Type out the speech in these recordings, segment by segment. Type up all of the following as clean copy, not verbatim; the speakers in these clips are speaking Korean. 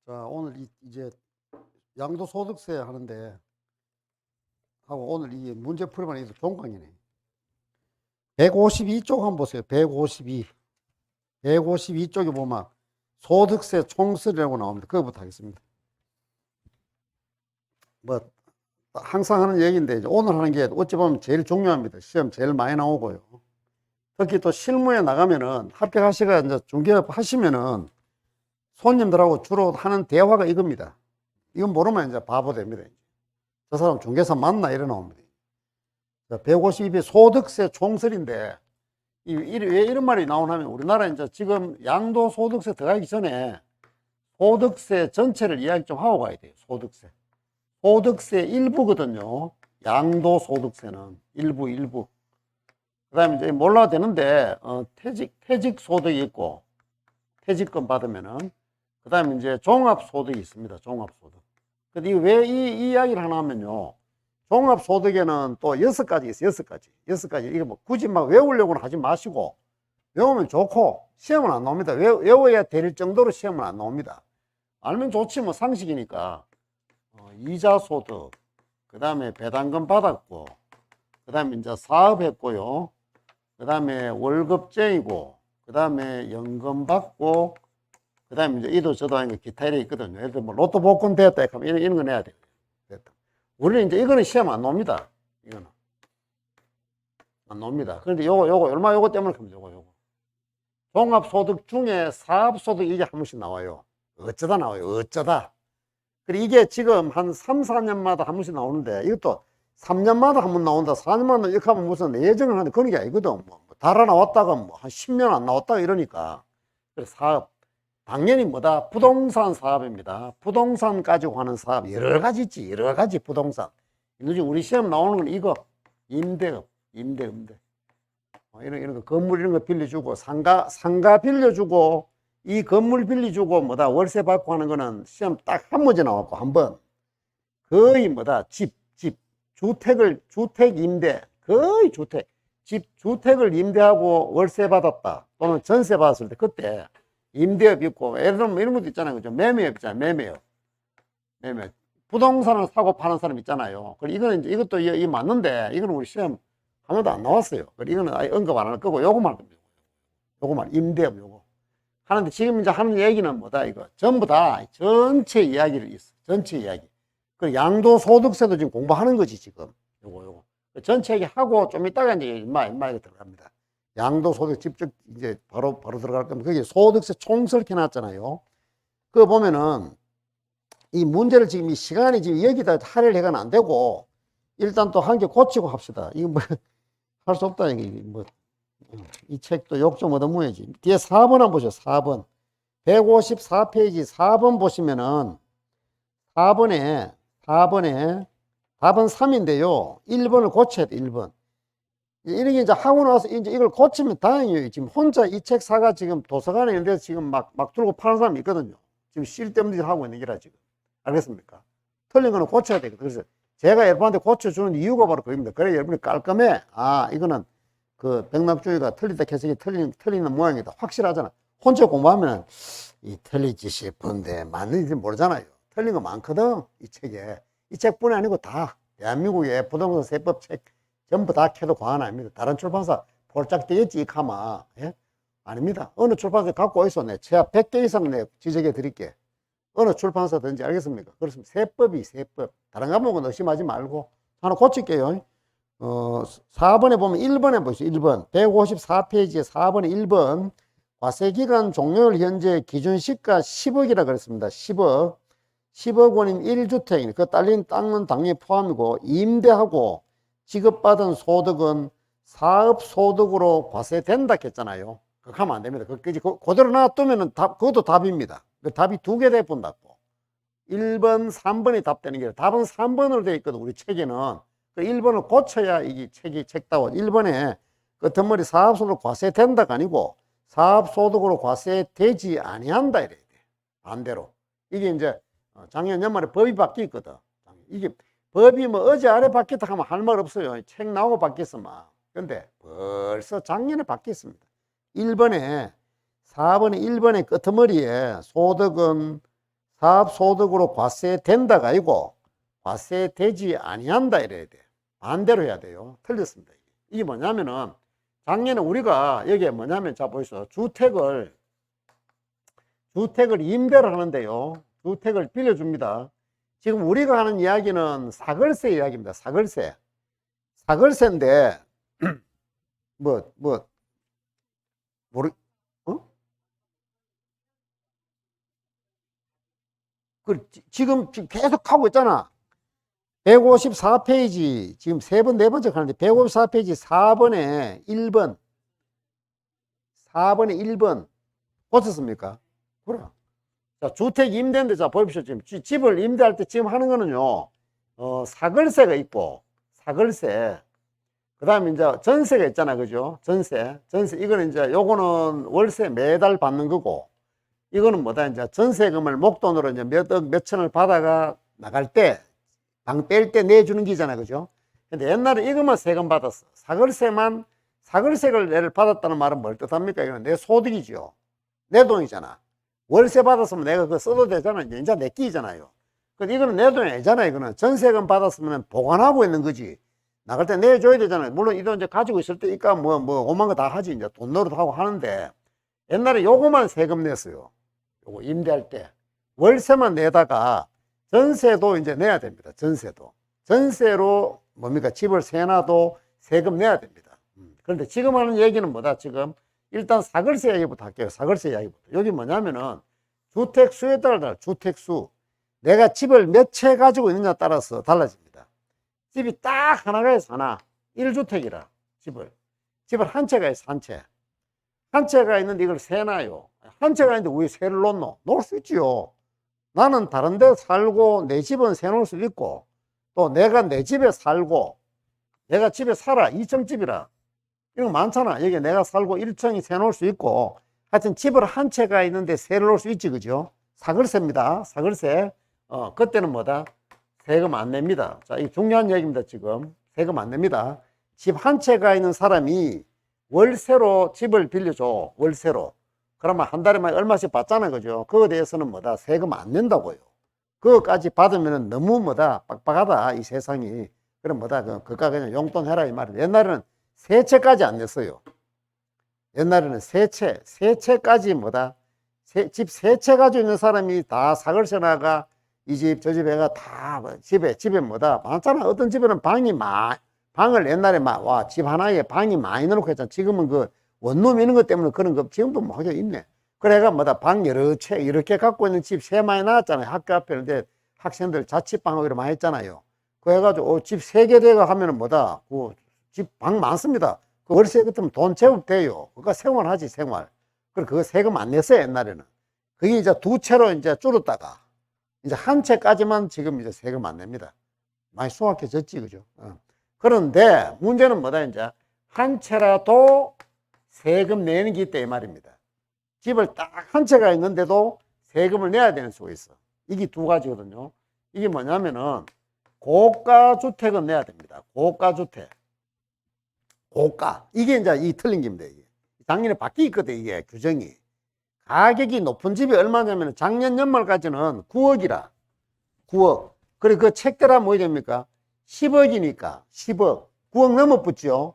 자, 오늘 이제 양도소득세 하는데 하고 오늘 이 문제 풀이만 해도 좋은 강의네. 152쪽 한번 보세요. 152쪽에 보면 소득세 총설이라고 나옵니다. 그거부터 하겠습니다. 뭐 항상 하는 얘기인데 이제 오늘 하는 게 어찌 보면 제일 중요합니다. 시험 제일 많이 나오고요. 특히 또 실무에 나가면은 합격하시가 이제 중개업 하시면은 손님들하고 주로 하는 대화가 이겁니다. 이건 모르면 이제 바보 됩니다. 저 사람 중개사 맞나? 이래 나옵니다. 152의 소득세 총설인데, 왜 이런 말이 나오냐면, 우리나라 이제 지금 양도소득세 들어가기 전에 소득세 전체를 이야기 좀 하고 가야 돼요. 소득세 일부거든요. 양도소득세는 일부. 그 다음에 이제 몰라도 되는데, 퇴직소득이 있고, 퇴직금 받으면은, 그 다음에 이제 종합소득이 있습니다. 종합소득. 근데 왜 이 이야기를 하나 하면요. 종합소득에는 또 6가지 있어요. 6가지. 이거 뭐 굳이 막 외우려고는 하지 마시고, 외우면 좋고, 시험은 안 나옵니다. 외워야 될 정도로 시험은 안 나옵니다. 알면 좋지, 뭐 상식이니까. 이자소득, 그 다음에 배당금 받았고, 그 다음에 이제 사업했고요. 그 다음에 월급쟁이고, 그 다음에 연금 받고, 그 다음에 이제 이도 저도 하는 거 기타 이렇게 있거든요. 예를 들어 뭐 로또 복권 되었다 하면 이런 거 내야 돼요. 됐다. 우리는 이제 이거는 시험 안 나옵니다. 이거는 안 나옵니다. 그런데 얼마 요거 때문에 그럼 요거 종합소득 중에 사업소득 이게 한 번씩 나와요. 어쩌다 나와요. 어쩌다. 그리고 이게 지금 한 3, 4년마다 한 번씩 나오는데 이것도 3년마다 한 번 나온다. 4년마다 이렇게 하면 무슨 예정을 하는데 그런 게 아니거든. 뭐 달아 나왔다가 뭐 한 10년 안 나왔다가 이러니까. 그래서 사업. 당연히 뭐다? 부동산 사업입니다. 부동산 가지고 하는 사업 여러 가지 있지. 여러 가지 부동산. 우리 시험 나오는 건 이거 임대업, 임대. 이런 거 건물 이런 거 빌려주고 상가 빌려주고 이 건물 빌려주고 뭐다 월세 받고 하는 거는 시험 딱 한 문제 나왔고 한 번. 거의 뭐다 주택 임대 거의 주택을 임대하고 월세 받았다 또는 전세 받았을 때 그때 임대업 있고, 예를 들면 이런 것도 있잖아요. 그죠? 매매업 있잖아요. 매매업. 부동산을 사고 파는 사람 있잖아요. 그리고 이거는 이제 이것도 이 맞는데, 이거는 우리 시험 한 번도 안 나왔어요. 그리고 이거는 아예 언급 안 할 거고, 요거만, 임대업 요거. 하는데 지금 이제 하는 얘기는 뭐다, 이거. 전부 다 전체 이야기를 있어. 전체 이야기. 그 양도소득세도 지금 공부하는 거지, 지금. 요거. 전체 얘기 하고 좀 이따가 이제 이거 들어갑니다. 양도소득 직접 이제 바로 들어갈 겁니다. 거기 소득세 총설 이렇게 놨잖아요. 그거 보면은 이 문제를 지금 이 시간이 지금 여기다 할애를 해가는 안 되고 일단 또 한 개 고치고 합시다. 이거 뭐 할 수 없다. 이게 뭐 이 책도 욕 좀 얻어모야지. 뒤에 4번 한번 보죠. 4번. 154페이지 4번 보시면은 4번에 답은 3인데요. 1번을 고쳐야 돼. 1번. 이렇게 이제 하고 나서 이제 이걸 고치면 다행이에요. 지금 혼자 이 책 사가 지금 도서관에 있는데 지금 막 들고 파는 사람이 있거든요. 지금 쓸데없는 짓 하고 있는 게라 지금. 알겠습니까? 틀린 거는 고쳐야 되거든요. 그래서 제가 여러분한테 고쳐주는 이유가 바로 그겁니다. 그래 여러분이 깔끔해. 아, 이거는 그 백납주의가 틀리다 해석이 틀리는 모양이다. 확실하잖아. 혼자 공부하면 이 틀리지 싶은데 맞는지 모르잖아요. 틀린 거 많거든. 이 책에. 이 책뿐이 아니고 다 대한민국의 부동산 세법 책 전부 다 캐도 과언 아닙니다. 다른 출판사 폴짝 되겠지, 이카마. 예? 아닙니다. 어느 출판사 갖고 있어. 내 최하 100개 이상 내 지적해 드릴게. 어느 출판사든지 알겠습니까? 그렇습니다. 세법. 다른 과목은 의심하지 말고. 하나 고칠게요. 4번에 보면 1번에 보시죠. 1번. 154페이지에 4번에 1번. 과세기간 종료율 현재 기준시가 10억이라 그랬습니다. 10억 원인 1주택이니 그 딸린 땅은 당연히 포함이고 임대하고 지급받은 소득은 사업소득으로 과세된다 했잖아요. 그렇게 하면 안 됩니다. 그대로 놔두면 그것도 답입니다. 그 답이 두 개 돼본다고. 1번, 3번이 답되는 게 답은 3번으로 되어 있거든. 우리 책에는. 그 1번을 고쳐야 이게 책다워. 1번에 그 덧머리 사업소득 과세된다가 아니고 사업소득으로 과세되지 아니한다 이래야 돼. 반대로. 이게 이제 작년 연말에 법이 바뀌었거든. 이게 법이 뭐 어제 아래 바뀌었다 하면 할 말 없어요. 책 나오고 바뀌었어 막. 근데 벌써 작년에 바뀌었습니다. 4번에 1번의 끄트머리에 소득은 사업소득으로 과세된다가 아니고 과세되지 아니한다 이래야 돼. 반대로 해야 돼요. 틀렸습니다. 이게 뭐냐면은 작년에 우리가 여기에 뭐냐면 자 보이소. 주택을 임대를 하는데요. 주택을 빌려줍니다. 지금 우리가 하는 이야기는 사글세 이야기입니다. 사글세인데 모르 어? 지금 계속 하고 있잖아. 154페이지 지금 세 번 네 번째 가는데 154페이지 4번에 1번 고쳤습니까? 그래. 자, 주택 임대인데 자 보십시오. 지금 집을 임대할 때 지금 하는 거는요. 사글세가 있고 사글세. 그다음에 이제 전세가 있잖아. 그죠? 전세 이거는 이제 요거는 월세 매달 받는 거고 이거는 뭐다 이제 전세금을 목돈으로 이제 몇 억 몇천을 받아가 나갈 때 방 뺄 때 내주는 기잖아. 그죠? 근데 옛날에 이것만 세금 받았어. 사글세를 내를 받았다는 말은 뭘 뜻합니까? 이건 내 소득이죠. 내 돈이잖아. 월세 받았으면 내가 그거 써도 되잖아. 이제 내 끼잖아요. 근데 이거는 내 돈이 아니잖아. 이거는 전세금 받았으면 보관하고 있는 거지. 나갈 때 내줘야 되잖아요. 물론 이 돈 이제 가지고 있을 때 이까 뭐 오만 거 다 하지. 이제 돈 노릇하고 하는데 옛날에 요거만 세금 냈어요. 요거 임대할 때. 월세만 내다가 전세도 이제 내야 됩니다. 전세로 뭡니까? 집을 세놔도 세금 내야 됩니다. 그런데 지금 하는 얘기는 뭐다? 지금 일단 사글세 이야기부터 할게요. 사글세 이야기부터. 여기 뭐냐면은 주택수에 따라 주택수. 내가 집을 몇 채 가지고 있느냐에 따라서 달라집니다. 집이 딱 하나가 있어, 하나. 1주택이라, 집을 한 채가 있어, 한 채. 한 채가 있는데 이걸 세놔요. 한 채가 있는데 왜 세를 놓노? 놓을 수 있지요. 나는 다른 데 살고 내 집은 세놓을 수 있고 또 내가 내 집에 살고 내가 집에 살아 2층 집이라 이런 거 많잖아. 여기 내가 살고 1층이 세놓을 수 있고 하여튼 집을 한 채가 있는데 세를 놓을 수 있지. 그죠? 사글세입니다. 사글세. 그때는 뭐다? 세금 안 냅니다. 자, 이게 중요한 얘기입니다. 지금 세금 안 냅니다. 집 한 채가 있는 사람이 월세로 집을 빌려줘. 월세로. 그러면 한 달에 얼마씩 받잖아요. 그죠? 그거에 대해서는 뭐다? 세금 안 낸다고요. 그거까지 받으면 너무 뭐다? 빡빡하다. 이 세상이. 그럼 뭐다? 그까 그냥 용돈 해라. 이 말이에요. 옛날에는 세 채까지 안 냈어요. 옛날에는 세 채까지 뭐다? 집 세 채 가지고 있는 사람이 다 사글세 나가 이 집, 저 집 해가 다 집에 뭐다? 많잖아. 어떤 집에는 방을 옛날에 집 하나에 방이 많이 넣어놓고 했잖아. 지금은 그 원룸 이런 것 때문에 그런 거 지금도 뭐 하게 있네. 그래가 뭐다 방 여러 채 이렇게 갖고 있는 집 세 많이 나왔잖아요. 학교 앞에. 근데 학생들 자취방하고 이런 많이 했잖아요. 그 해가지고 집 세 개 대가 하면은 뭐다 그 집 방 많습니다. 그 월세 같으면 돈 제법 돼요. 그러니까 생활하지 생활. 그리고 그거 세금 안 냈어요 옛날에는. 그게 이제 두 채로 이제 줄었다가 이제 한 채까지만 지금 이제 세금 안 냅니다. 많이 수확해졌지 그죠? 그런데 문제는 뭐다 이제 한 채라도 세금 내는 게 있다 이 말입니다. 집을 딱 한 채가 있는데도 세금을 내야 되는 수가 있어. 이게 두 가지거든요. 이게 뭐냐면은 고가주택은 내야 됩니다. 고가주택. 고가. 이게 이제 이 틀린 겁니다. 이게. 작년에 바뀌었거든 이게 규정이. 가격이 높은 집이 얼마냐면 작년 연말까지는 9억이라. 9억. 그리고 그 책대라 뭐 됩니까? 10억이니까 10억. 9억 넘어 붙죠.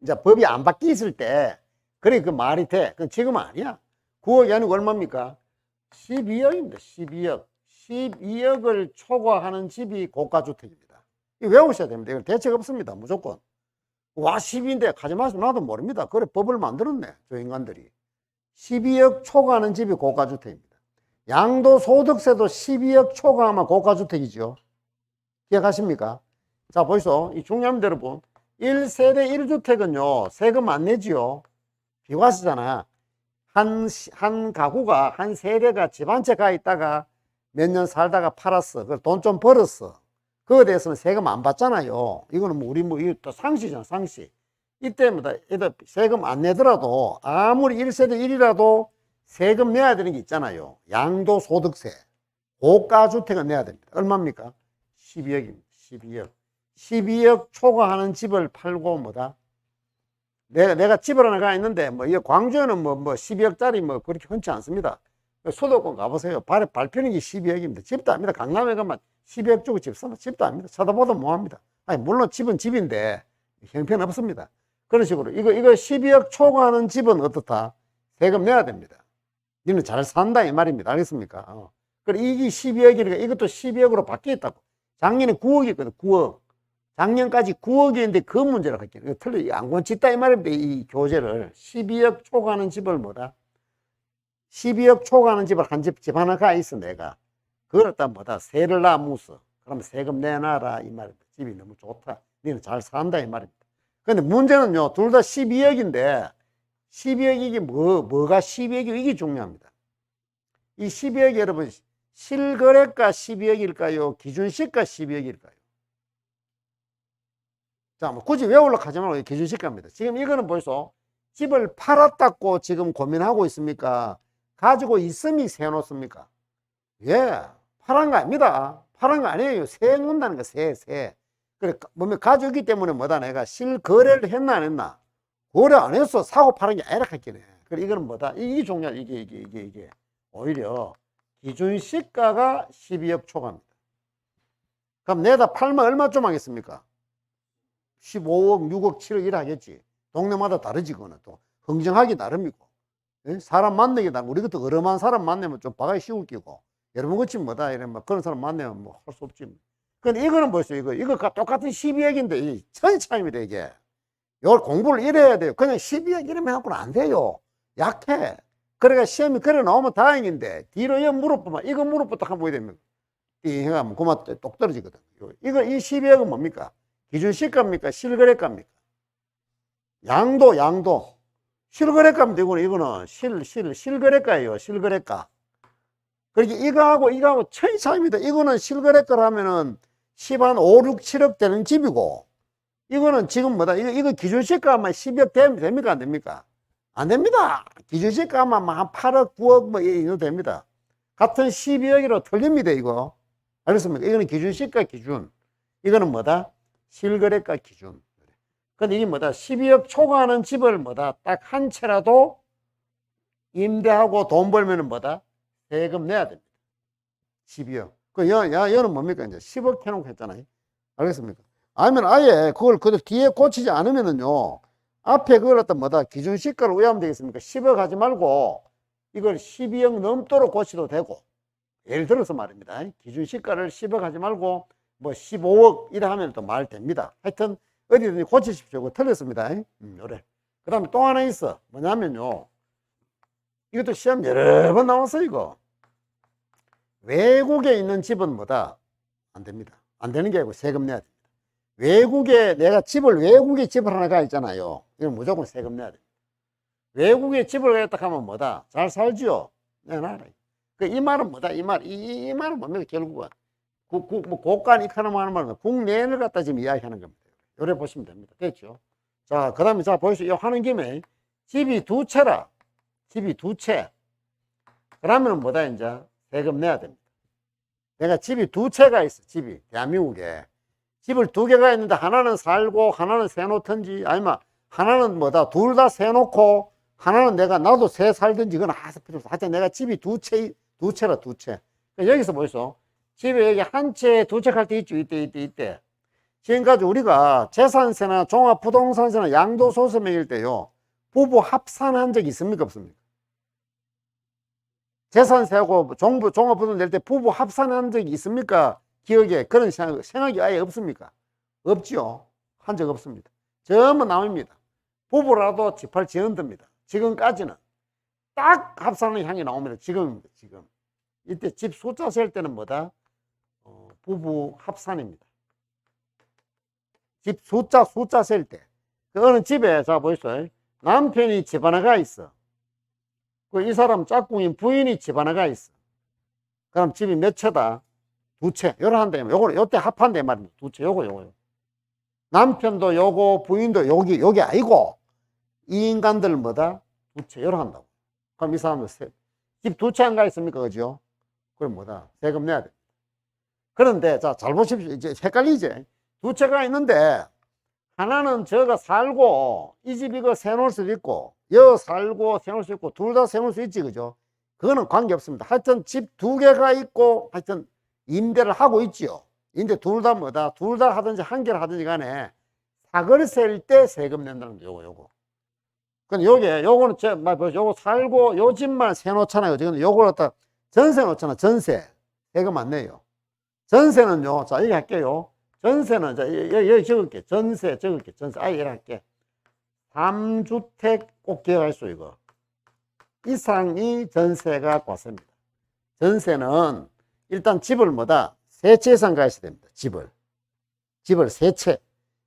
이제 법이 안 바뀌었을 때 그래 그 말이 돼. 그건 지금은 아니야. 9억이 아니고 얼마입니까? 12억입니다. 12억을 초과하는 집이 고가주택입니다. 이거 외우셔야 됩니다. 이건 대책 없습니다. 무조건. 와 10인데 가지 마시면 나도 모릅니다. 그래 법을 만들었네. 저 인간들이. 12억 초과하는 집이 고가주택입니다. 양도소득세도 12억 초과하면 고가주택이죠. 기억하십니까? 자 보이소. 이 중요합니다 여러분. 1세대 1주택은요 세금 안 내지요. 비과세잖아. 한 가구가 한 세대가 집 한 채 가 있다가 몇 년 살다가 팔았어. 그걸 돈 좀 벌었어. 그거에 대해서는 세금 안 받잖아요. 이거는 뭐 우리 이거 상시잖아 상시. 이때마다 세금 안 내더라도 아무리 1세대 1이라도 세금 내야 되는 게 있잖아요. 양도소득세. 고가주택은 내야 됩니다. 얼마입니까? 12억입니다. 12억. 12억 초과하는 집을 팔고 뭐다? 내가 집을 하나 가 있는데 뭐 이 광주에는 뭐 12억짜리 뭐 그렇게 흔치 않습니다. 수도권 가보세요. 발표는 게 12억입니다. 집도 아닙니다. 강남에 가면 12억 주고 집 사면 집도 아닙니다. 쳐다보도 뭐합니다. 아니, 물론 집은 집인데 형편 없습니다. 그런 식으로 이거 12억 초과하는 집은 어떻다? 세금 내야 됩니다. 니는 잘 산다 이 말입니다. 알겠습니까? 그래 이게 12억이니까 이것도 12억으로 바뀌었다고. 작년에 9억이었거든. 9억. 작년까지 9억이었는데 그 문제를 할게요. 이거 틀려. 안 짓다 이 말입니다. 이 교재를 12억 초과하는 집을 뭐다? 12억 초과하는 집을 한 집 하나가 있어 내가. 그걸 갖다 뭐다? 세를 놔무서. 그러면 세금 내놔라 이 말입니다. 집이 너무 좋다. 니는 잘 산다 이 말입니다. 근데 문제는요, 둘 다 12억인데 12억이 뭐가 12억이 이게 중요합니다. 이 12억이 여러분 실거래가 12억일까요? 기준시가 12억일까요? 자, 뭐 굳이 외우려고 하지 말고 기준시가입니다. 지금 이거는 벌써 집을 팔았다고 지금 고민하고 있습니까? 가지고 있음이 세놓습니까? 예, 팔은 거 아닙니다. 팔은 거 아니에요. 세 놓는다는 거, 세. 그래, 뭐면 가지고 있기 때문에 뭐다, 내가 실거래를 했나 안 했나? 거래 안 했어. 사고 파는 게 아니라 했겠네. 그래, 이거는 뭐다? 이게 중요하다. 이게. 오히려 기준시가가 12억 초과입니다. 그럼 내다 팔면 얼마쯤 하겠습니까? 15억, 6억, 7억 이래 하겠지. 동네마다 다르지, 그거는 또. 흥정하기 나름이고. 예? 사람 만나기 나름. 우리 같은 어려운 사람 만나면 좀 바가지 씌울 끼고. 여러분 같이 뭐다, 이래, 뭐 그런 사람 만나면 뭐 할 수 없지. 근데 이거는 벌써 이거 똑같은 12억인데, 천이 차이입니다, 이게. 이걸 공부를 이래야 돼요. 그냥 12억 이러면 하고는 안 돼요. 약해. 그러니까 시험이 그래 나오면 다행인데, 뒤로 이거 무릎부만, 이거 무릎부터 한번 보게 되면, 띵 해가면 그만 똑 떨어지거든. 이 12억은 뭡니까? 기준시가입니까? 실거래가입니까? 양도. 실거래가면 되고, 이거는 실거래가예요. 실거래가. 그러니까 이거하고 천이 차이입니다. 이거는 실거래가라면은 10한 5, 6, 7억 되는 집이고, 이거는 지금 뭐다? 이거 기준시가만 10억 되면 됩니까? 안 됩니까? 안 됩니다. 기준시가만 한 8억, 9억 뭐 이 정도 됩니다. 같은 12억이라고 틀립니다, 이거. 알겠습니까? 이거는 기준시가 기준. 이거는 뭐다? 실거래가 기준. 근데 이게 뭐다? 12억 초과하는 집을 뭐다? 딱 한 채라도 임대하고 돈 벌면은 뭐다? 세금 내야 됩니다. 12억. 얘는 뭡니까? 이제 10억 해놓고 했잖아요. 알겠습니까? 아니면 아예 그걸 그대로 뒤에 고치지 않으면은요, 앞에 그걸 갖다 뭐다? 기준시가를 우회하면 되겠습니까? 10억 하지 말고 이걸 12억 넘도록 고치도 되고, 예를 들어서 말입니다. 기준시가를 10억 하지 말고 뭐 15억 이래 하면 또 말 됩니다. 하여튼 어디든지 고치십시오. 그거 틀렸습니다. 그래. 그 다음에 또 하나 있어. 뭐냐면요, 이것도 시험 여러 번 나왔어. 이거 외국에 있는 집은 뭐다? 안 됩니다. 안 되는 게 아니고 세금 내야 됩니다. 내가 외국에 집을 하나 가 있잖아요. 이건 무조건 세금 내야 됩니다. 외국에 집을 가겠다 하면 뭐다? 잘 살지요? 내놔라. 이 말은 뭐다? 이 말은 뭡니까? 결국은 뭐 고가 이카노미 하는 말은 국내를 갖다 지금 이야기하는 겁니다. 요래 보시면 됩니다. 됐죠? 자, 그 다음에 자, 보시죠. 하는 김에 집이 두 채라. 집이 두 채. 그러면 뭐다? 이제 세금 내야 됩니다. 내가 집이 두 채가 있어. 집이 대한민국에 집을 두 개가 있는데 하나는 살고 하나는 세놓든지, 아니면 하나는 뭐다? 둘 다 세놓고 하나는 나도 세 살든지, 그건 필요 없어. 하여튼 내가 집이 두 채라, 두 채. 여기서 보이소. 집에 여기 한 채, 두 채 할 때 있죠. 이때. 지금까지 우리가 재산세나 종합부동산세나 양도소득세 매길 때요, 부부 합산한 적이 있습니까? 없습니까? 재산세하고 종합부동산 낼 때 부부 합산한 적이 있습니까? 기억에 그런 생각이 아예 없습니까? 없지요. 한 적 없습니다. 전부 남입니다. 부부라도 집할 지연듭니다. 지금까지는 딱 합산의 향이 나옵니다. 지금 이때 집 숫자 셀 때는 뭐다? 부부 합산입니다. 집 숫자 셀 때. 어느 집에, 자, 보이소. 남편이 집 하나가 있어. 이 사람 짝꿍인 부인이 집 하나가 있어. 그럼 집이 몇 채다? 두 채. 요런데, 요때 합한데 말입니다. 두 채, 요거. 남편도 요거, 부인도 여기 아니고, 이 인간들 뭐다? 두 채, 요러 한다고. 그럼 이 사람은 집 두 채 안 가 있습니까? 그죠? 그럼 뭐다? 세금 내야 돼. 그런데, 자, 잘 보십시오. 이제 헷갈리지? 두 채가 있는데, 하나는 저가 살고, 이 집 이거 세놓을 수도 있고, 여 살고 세놓을 수 있고, 둘 다 세놓을 수 있지, 그죠? 그거는 관계없습니다. 하여튼 집 두 개가 있고 하여튼 임대를 하고 있지요. 임대 둘 다 뭐다? 둘 다 하든지 한 개를 하든지 간에 사글세일 때 세금 낸다는 거 요거. 근데 요거는 요거 살고 요 집만 세 놓잖아요. 지금 요걸 갖다 전세 놓잖아. 전세. 세금 안 내요. 전세는요. 자, 여기 할게요. 전세는 자, 여기 적을게. 전세 적을게. 전세. 아예 할게. 3주택 꼭 기억할 수 이거. 이상이 전세가 과세입니다. 전세는 일단 집을 뭐다? 세 채 이상 가 있어야 됩니다. 집을 세 채.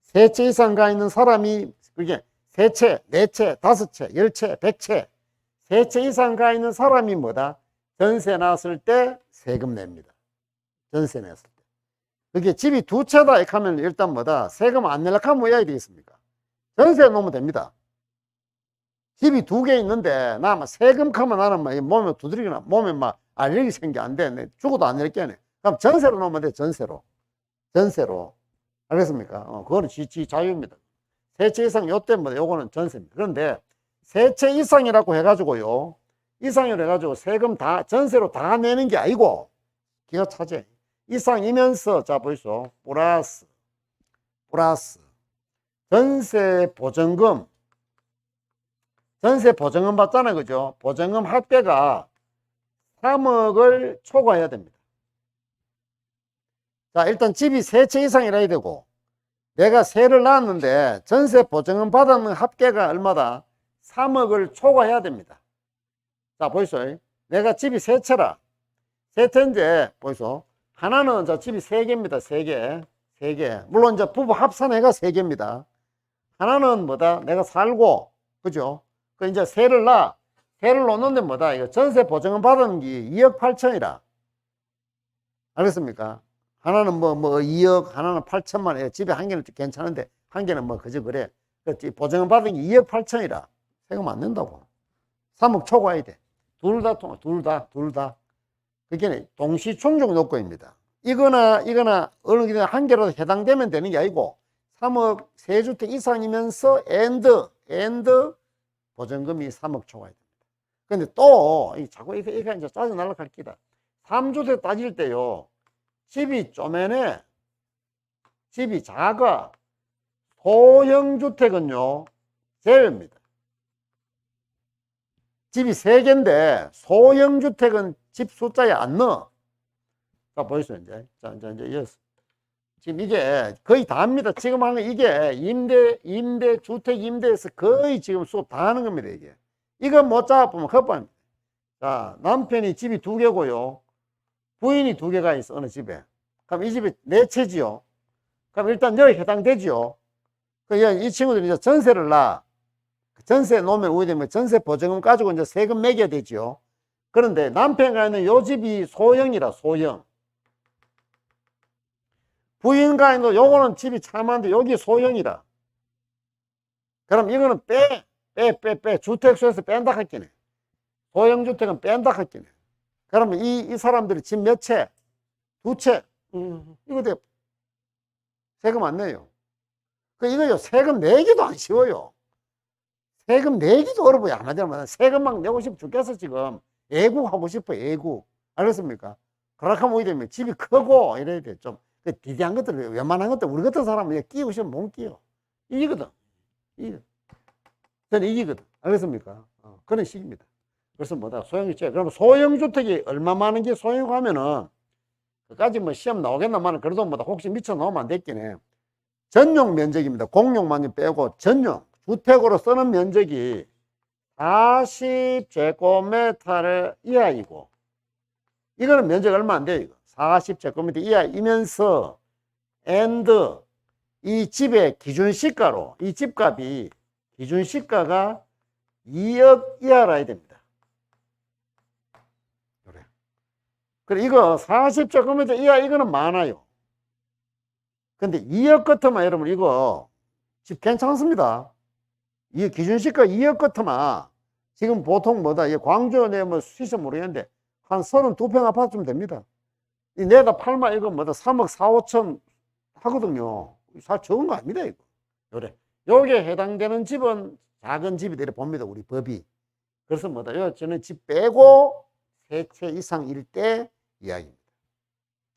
세 채 이상 가 있는 사람이 그게 세 채, 네 채, 다섯 채, 열 채, 백 채. 세 채 이상 가 있는 사람이 뭐다? 전세 났을 때 세금 냅니다. 전세 냈을 때. 그게 집이 두 채다 이렇게 하면 일단 뭐다? 세금 안 내려고 하면 뭐 해야 되겠습니까? 전세 놓으면 됩니다. 집이 두 개 있는데 나 막 세금 하면 나는 막 몸에 두드리거나 몸에 막 알레르기 생겨 안 돼. 죽어도 안 낼게네. 그럼 전세로 놓으면 돼. 전세로. 알겠습니까? 그거는 지 자유입니다. 세 채 이상 요 때문에 요거는 전세입니다. 그런데 세 채 이상이라고 해가지고요. 이상이라고 해가지고 세금 다 전세로 다 내는 게 아니고 기가 차지. 이상이면서 자 보이소. 플러스 전세 보증금 받잖아요. 그죠? 보증금 합계가 3억을 초과해야 됩니다. 자, 일단 집이 세 채 이상이라 해야 되고, 내가 세를 낳았는데 전세 보증금 받았는 합계가 얼마다? 3억을 초과해야 됩니다. 자, 보이소. 내가 집이 세 채라. 세 채인데, 보이소. 하나는 자, 집이 세 개입니다. 세 개. 물론 이제 부부 합산해가 세 개입니다. 하나는 뭐다? 내가 살고, 그죠? 그 이제 세를 놓는데 뭐다? 이거 전세 보증금 받은 게 2억 8천이라. 알겠습니까? 하나는 뭐 2억, 하나는 8천만 원. 집에 한 개는 괜찮은데, 한 개는 뭐 그저 그래. 보증금 받은 게 2억 8천이라. 세금 안 낸다고. 3억 초과해야 돼. 둘 다. 그게 동시 충족 요건입니다. 이거나 어느 게 한 개로 해당되면 되는 게 아니고, 3억 세주택 이상이면서 and 보증금이 3억 초과해야 됩니다. 근데 또, 자꾸 이거 이제 짜증날라 할 기다. 3주택 따질 때요, 집이 쪼매네, 집이 작아, 소형주택은요, 제외입니다. 집이 3개인데, 소형주택은 집 숫자에 안 넣어. 자, 보이세요, 이제. 자, 이제 지금 이게 거의 다 합니다. 지금 하는 이게 주택 임대에서 거의 지금 수업 다 하는 겁니다, 이게. 이거 못 잡아보면 헛발입니다. 자, 남편이 집이 2개고요. 부인이 2개가 있어, 어느 집에. 그럼 이 집이 4채지요. 그럼 일단 여기 해당되지요. 이 친구들이 이제 전세를 전세 놓으면 우회되면 전세 보증금 가지고 이제 세금 매겨야 되지요. 그런데 남편가 있는 요 집이 소형이라, 소형. 부인가 있는 요거는 집이 참한데 여기 소형이라. 그럼 이거는 빼. 주택수에서 뺀다 할게네. 소형주택은 뺀다 할게네. 그러면 이 사람들이 집 몇 채? 2채. 이거 돼. 세금 안 내요. 이거요, 세금 내기도 안 쉬워요. 세금 내기도 어려워요. 아마도 세금만 내고 싶어 죽겠어, 지금. 애국하고 싶어, 애국. 알겠습니까? 그렇게 하면 오게 되면 집이 크고 이래야 돼. 좀 디디한 것들, 웬만한 것들, 우리 같은 사람은 끼고 싶으면 못 끼워. 이기거든. 저는 이기거든. 알겠습니까? 그런 식입니다. 그래서 뭐다? 소형주택. 그러면 소형주택이 얼마 많은 게 소형이고 하면은, 그까지 뭐 시험 나오겠나마는 그래도 뭐다. 혹시 미쳐 나오면 안 됐긴 해. 전용 면적입니다. 공용만 빼고 전용. 주택으로 쓰는 면적이 40제곱미터를 이하이고, 이거는 면적 얼마 안 돼요, 이거. 40제곱미터 이하이면서, and, 이 집의 기준시가로, 이 집값이, 기준시가가 2억 이하라 해야 됩니다. 그래. 그래, 이거 40제곱미터 이하, 이거는 많아요. 근데 2억 같으면 여러분, 이거 집 괜찮습니다. 이 기준시가 2억 같으면, 지금 보통 뭐다, 광주 내 뭐 수시서 모르겠는데, 한 32평 아파트면 됩니다. 내다 팔마 이거 뭐다, 3억 4, 5천 하거든요. 사 적은 거 아닙니다, 이거. 요게 해당되는 집은 작은 집이 되려 봅니다, 우리 법이. 그래서 뭐다, 저는 집 빼고 세 채 이상일 때 이야기입니다.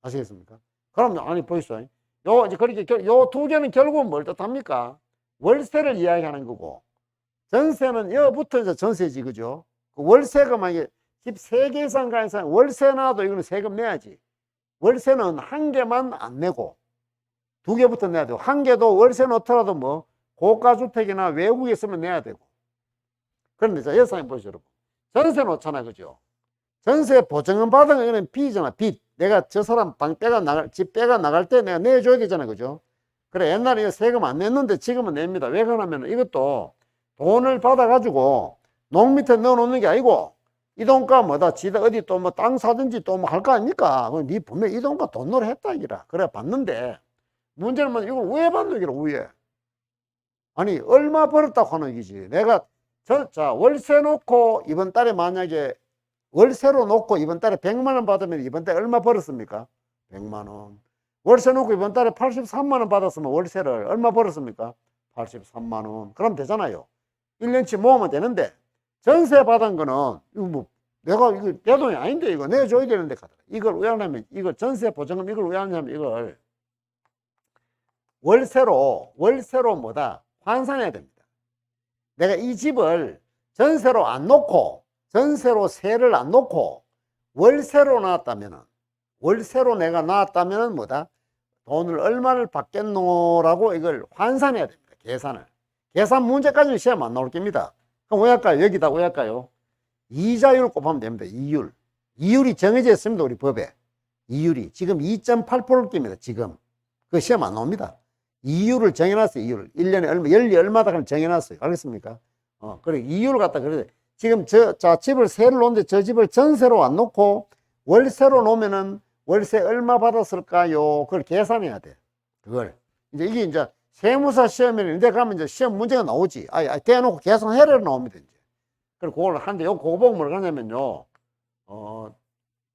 아시겠습니까? 그럼 아니 보이소. 요 이제 그렇게 요 두 개는 결국은 뭘 뜻합니까? 월세를 이야기하는 거고, 전세는 여부터 이제 전세지, 그죠? 그 월세가 만약에 집 3개 이상 가는 사람 월세 나도 이거는 세금 내야지. 월세는 한 개만 안 내고 2개부터 내야 되고, 한 개도 월세 놓더라도 뭐 고가주택이나 외국에 있으면 내야 되고. 그런데 자, 여기 보시죠, 여러분. 전세 놓잖아, 그죠? 전세 보증금 받은 거는 빚이잖아, 빚. 내가 저 사람 집 빼가 나갈 때 내가 내줘야 되잖아, 그죠? 그래, 옛날에 세금 안 냈는데 지금은 냅니다. 왜 그러냐면 이것도 돈을 받아가지고 농 밑에 넣어놓는 게 아니고, 이 돈가 뭐다, 지다 어디 또 뭐 땅 사든지 또 뭐 할 거 아닙니까? 니 분명히 이 돈가 돈으로 했다, 이라. 그래, 받는데, 문제는 뭐 이걸 왜 받는 기라, 왜? 아니, 얼마 벌었다고 하는 얘기지. 내가, 자, 월세 놓고 이번 달에 만약에 월세로 놓고 이번 달에 100만 원 받으면 이번 달에 얼마 벌었습니까? 100만 원. 월세 놓고 이번 달에 83만 원 받았으면 월세를 얼마 벌었습니까? 83만 원. 그럼 되잖아요. 1년치 모으면 되는데, 전세 받은 거는 이거 뭐 내가 이거 내 돈이 아닌데 이거 내줘야 되는데 이걸 왜 하냐면, 이거 전세 보증금 이걸 왜 하냐면 이걸 월세로 뭐다 환산해야 됩니다. 내가 이 집을 전세로 안 놓고, 전세로 세를 안 놓고 월세로 나왔다면은, 월세로 내가 나왔다면은 뭐다, 돈을 얼마를 받겠노라고 이걸 환산해야 됩니다. 계산 문제까지는 시험 안 나올 겁니다. 그럼 왜 할까요? 여기다 왜 할까요? 이자율 곱하면 됩니다. 이율이 정해져 있습니다. 우리 법에. 이율이 지금 2.8%를 낍니다. 지금 그 시험 안 나옵니다. 이율을 정해놨어요. 이율을 1년에 얼마, 연리 얼마다 정해놨어요. 알겠습니까? 그래, 이율을 갖다 그래. 지금 자, 집을 세를 놓는데 저 집을 전세로 안 놓고 월세로 놓으면은 월세 얼마 받았을까요? 그걸 계산해야 돼. 그걸 이제 이게 이제 세무사 시험인데 가면 이제 시험 문제가 나오지. 대놓고 계산해라 나옵니다. 이제. 그리고 그걸 하는데 그거 보고 뭘 하냐면요.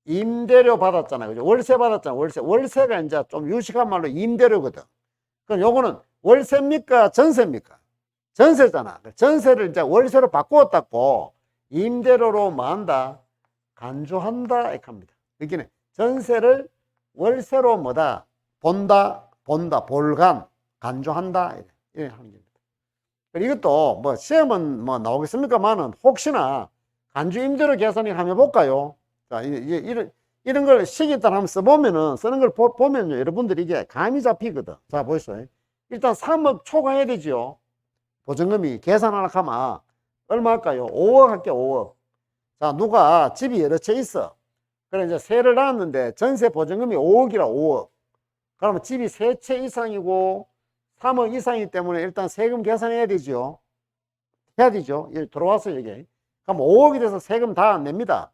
임대료 받았잖아요. 그죠? 월세 받았잖아요. 월세가 이제 좀 유식한 말로 임대료거든. 그럼 요거는 월세입니까? 전세입니까? 전세잖아. 전세를 이제 월세로 바꾸었다고 임대료로 뭐 한다? 간주한다. 이렇게 합니다. 여기는 전세를 월세로 뭐다? 본다, 볼간, 간주한다. 이렇게 하는 겁니다. 이것도 뭐 시험은 뭐 나오겠습니까만은 혹시나 간주 임대료 계산을 한번 해볼까요? 자, 이런 걸 시기 따라 한번 써보면은, 쓰는 걸 보면요, 여러분들이 이게 감이 잡히거든. 자, 보시죠. 일단 3억 초과해야 되죠. 보증금이 계산하라 하면 얼마 할까요? 5억 할게요, 5억. 자, 누가 집이 여러 채 있어. 그래, 이제 세를 낳았는데 전세 보증금이 5억이라, 5억. 그러면 집이 3채 이상이고 3억 이상이기 때문에 일단 세금 계산해야 되죠. 해야 되죠. 들어왔어요, 이게. 그럼 5억이 돼서 세금 다 안 냅니다.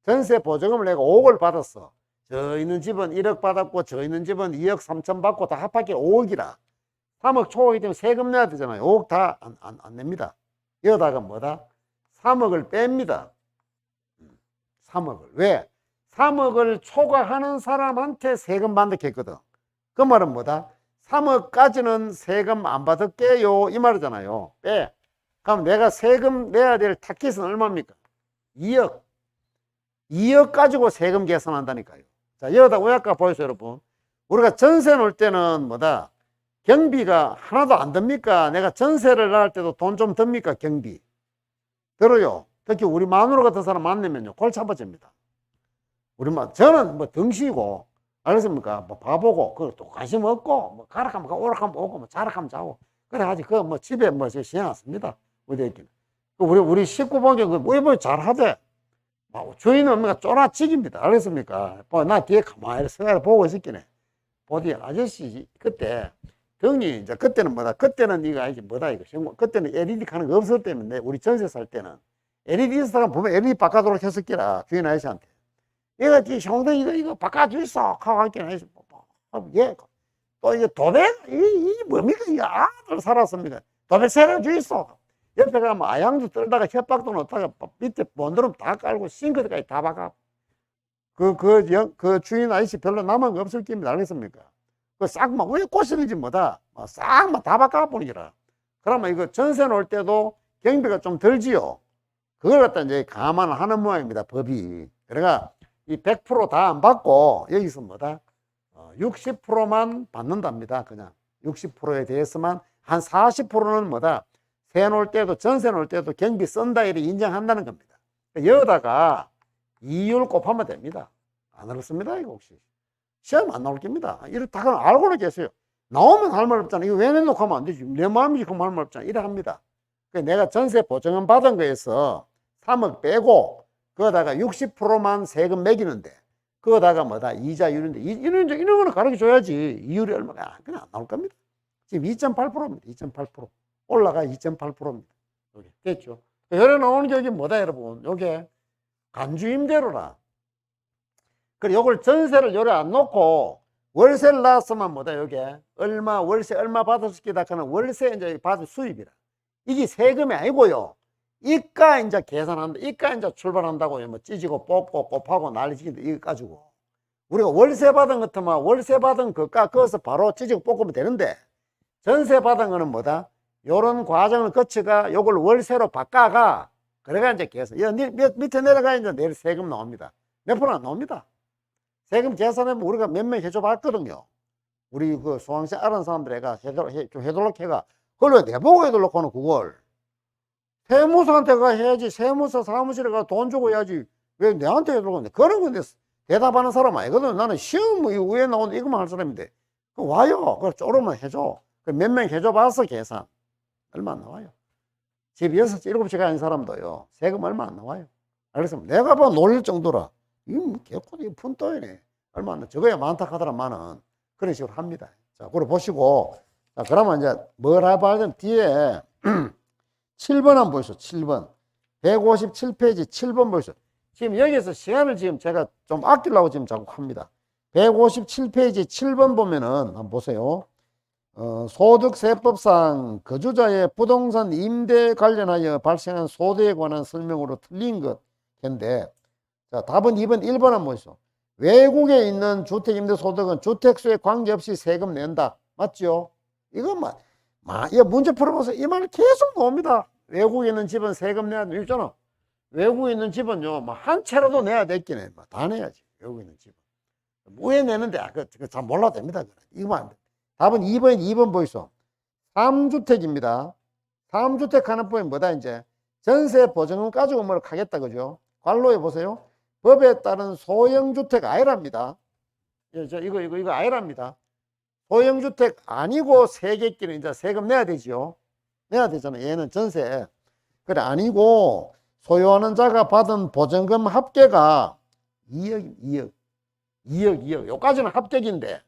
전세 보증금을 내가 5억을 받았어. 저 있는 집은 1억 받았고, 저 있는 집은 2억 3천 받고, 다 합하게 5억이라. 3억 초과이기 때문에 세금 내야 되잖아요. 5억 다 안 냅니다. 여기다가 뭐다? 3억을 뺍니다. 3억을. 왜? 3억을 초과하는 사람한테 세금 받게 했거든. 그 말은 뭐다? 3억까지는 세금 안 받을게요, 이 말이잖아요. 빼. 그럼 내가 세금 내야 될 타깃은 얼마입니까? 2억. 2억 가지고 세금 계산한다니까요. 자, 여기다 왜 아까 보여주세요, 여러분. 우리가 전세 놓을 때는 뭐다? 경비가 하나도 안 듭니까? 내가 전세를 나갈 때도 돈 좀 듭니까? 경비. 들어요. 특히 우리 마누라 같은 사람 만나면요, 골치 아파집니다. 저는 뭐 덩치고, 알겠습니까? 뭐 바보고, 또 관심 없고, 뭐 가락하면 가, 오락하면 오고, 뭐 자락하면 자고. 그래, 아직 뭐 집에 뭐 시행했습니다. 어디 우리 식구 보기엔 왜 잘하대? 주인은 엄마가 쪼라치기입니다. 알겠습니까? 나 뒤에 가만히 생각을 보고 있었긴 보디 아저씨, 그때, 등이, 이제 그때는 뭐다? 그때는 이거 아니지, 뭐다, 이거. 그때는 LED 가는 거 없을 때문에, 우리 전세 살 때는. LED 있었다가 보면 LED 바꿔도록 했었기라, 주인 아저씨한테. 얘가 형들 이거 바꿔주있어. 하고 하긴 아저씨. 예. 또 이제 도백, 이 뭡니까? 이 아들 살았습니까? 도백 세를 주있어. 옆에 가면 아양도 떨다가 협박도 놓다가 밑에 본드럼 다 깔고 싱크대까지 다 박아. 그 주인 아저씨 별로 남은 거 없을 겁니다. 알겠습니까? 싹 왜 꼬시는지 뭐다. 싹 다 바꿔 보니라. 그러면 이거 전세 놓을 때도 경비가 좀 덜지요. 그걸 갖다 이제 감안하는 모양입니다. 법이. 그러니까 이 100% 다 안 받고 여기서 뭐다? 60%만 받는답니다. 그냥 60%에 대해서만 한 40%는 뭐다? 세 놓을 때도 전세 놓을 때도 경비 쓴다 이렇게 인정한다는 겁니다. 여기다가 이율 곱하면 됩니다. 안 어렵습니다. 이거 혹시 시험 안 나올 겁니다. 이렇다고는 알고는 계세요. 나오면 할 말 없잖아. 이거 왜 내놓고 하면 안 되지? 내 마음이지 그럼 할 말 없잖아. 이래 합니다. 내가 전세 보증금 받은 거에서 3억 빼고 그거다가 60%만 세금 매기는데 그거다가 뭐다? 이자율인데 이런 거는 가르쳐 줘야지. 이율이 얼마가 그냥 안 나올 겁니다. 지금 2.8%입니다. 2.8%. 올라가 2.8%입니다. 여기 됐죠? 열에 나오는 게 여기 뭐다 여러분? 요게 간주임대로라. 그리고 요걸 전세를 요래 안 놓고 월세를 놨으면 뭐다 요게 얼마 월세 얼마 받았을 기다 그는 월세 이제 받을 수입이라. 이게 세금이 아니고요. 이가 이제 계산한다. 이가 이제 출발한다고요. 뭐 찢고 뽑고 곱하고 난리지긴데 이거 가지고 우리가 월세 받은 것 같으면 월세 받은 그가 그것을 바로 찢고 뽑으면 되는데 전세 받은 거는 뭐다? 요런 과정을 거쳐가 요걸 월세로 바꿔가 그래가 이제 계산. 밑에 내려가 이제 내일 세금 나옵니다. 몇 프로 안 나옵니다. 세금 계산하면 우리가 몇 명 해줘 봤거든요. 우리 그 소왕시 아는 사람들 애가 해도록 해가 그걸 왜 내보고 해도록 하는 그걸 세무서한테 가 해야지. 세무서 사무실에 가 돈 주고 해야지. 왜 내한테 해도록 하는데 그런 건데 대답하는 사람 아니거든. 나는 시험 위에 나오는 이것만 할 사람인데 그 와요. 그걸 조금만 해줘. 몇 명 해줘 봤어 계산 얼마 안 나와요. 집 6시 7시 가는 사람도요 세금 얼마 안 나와요. 알겠습니다. 내가 봐 놀릴 정도라 이거 개코도 푼돈이네. 얼마 안 나. 저거야 많다 하더라만은 그런 식으로 합니다. 자, 그걸 보시고 자, 그러면 이제 뭘 해봐야 뒤에 7번 한번 보시죠. 7번 157페이지 7번 보시죠. 지금 여기서 시간을 지금 제가 좀 아끼려고 지금 자꾸 합니다. 157페이지 7번 보면은 한번 보세요. 소득세법상 거주자의 부동산 임대 관련하여 발생한 소득에 관한 설명으로 틀린 것인데 자, 답은 2번 1번 한번 보시죠. 외국에 있는 주택임대소득은 주택수에 관계없이 세금 낸다. 맞죠? 이것만 이거 문제 풀어보세요. 이 말 계속 나옵니다. 외국에 있는 집은 세금 내야 돼. 있잖아. 외국에 있는 집은요 한 채라도 내야 되긴 해. 다 내야지. 외국에 있는 집은 왜 내는데 그거 잘 몰라도 됩니다. 이거만 안 돼. 답은 2번 보이소. 3주택입니다. 3주택 하는 법이 뭐다 이제 전세 보증금 가지고 뭘 하겠다 그죠? 관로에 보세요. 법에 따른 소형주택 아니랍니다. 이거 아니랍니다. 소형주택 아니고 세 개끼리 이제 세금 내야 되지요. 내야 되잖아. 얘는 전세. 그래 아니고 소유하는 자가 받은 보증금 합계가 2억. 요까지는 합격인데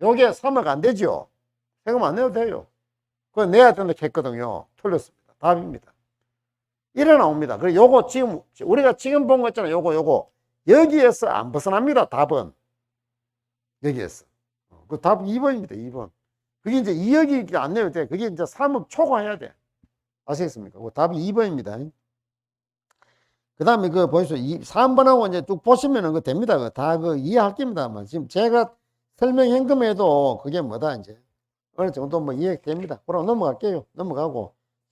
요게 3억 안 되죠. 세금 안 내도 돼요. 그거 내야 된다 했거든요. 틀렸습니다. 답입니다. 이래 나옵니다. 그리고 요거 지금 우리가 지금 본 거 있잖아요. 요거 여기에서 안 벗어납니다. 답은 여기에서. 그 답 2번입니다. 2번. 그게 이제 2억이 안 내도 돼. 그게 이제 3억 초과해야 돼. 아시겠습니까? 그 답이 2번입니다. 그 다음에 그 보시죠. 3번하고 이제 쭉 보시면은 그 됩니다. 다 그 이해할 겁니다. 지금 제가 설명한 것에도 그게 뭐다 이제 어느 정도 뭐 이해됩니다. 그럼 넘어갈게요. 넘어가고